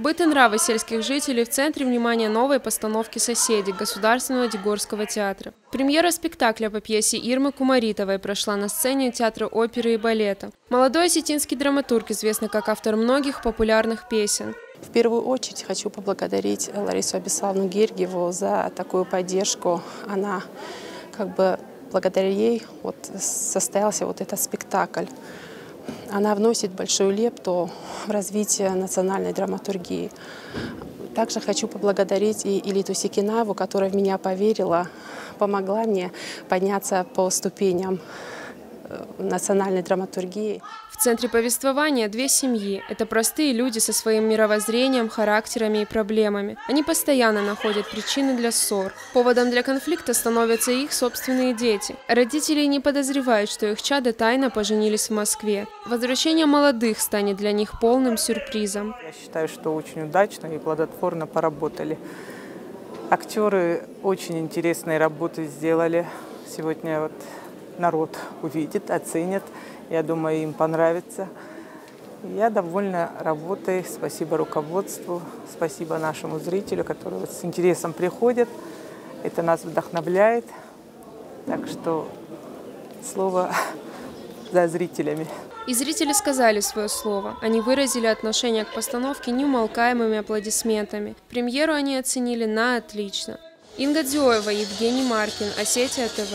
Быт и нравы сельских жителей в центре внимания новой постановки «Соседи» Государственного Дегорского театра. Премьера спектакля по пьесе Ирмы Кумаритовой прошла на сцене Театра оперы и балета. Молодой осетинский драматург известный как автор многих популярных песен. В первую очередь хочу поблагодарить Ларису Абисаловну Гергиеву за такую поддержку. Она, благодаря ей состоялся этот спектакль. Она вносит большую лепту в развитие национальной драматургии. Также хочу поблагодарить и Илиту Секинаеву, которая в меня поверила, помогла мне подняться по ступеням национальной драматургии. В центре повествования две семьи. Это простые люди со своим мировоззрением, характерами и проблемами. Они постоянно находят причины для ссор. Поводом для конфликта становятся их собственные дети. Родители не подозревают, что их чада тайно поженились в Москве. Возвращение молодых станет для них полным сюрпризом. Я считаю, что очень удачно и плодотворно поработали. Актеры очень интересные работы сделали. Сегодня народ увидит, оценит. Я думаю, им понравится. Я довольна работой. Спасибо руководству, спасибо нашему зрителю, который с интересом приходит. Это нас вдохновляет. Так что слово за зрителями. И зрители сказали свое слово. Они выразили отношение к постановке неумолкаемыми аплодисментами. Премьеру они оценили на отлично. Инга Дзёева, Евгений Маркин, Осетия ТВ.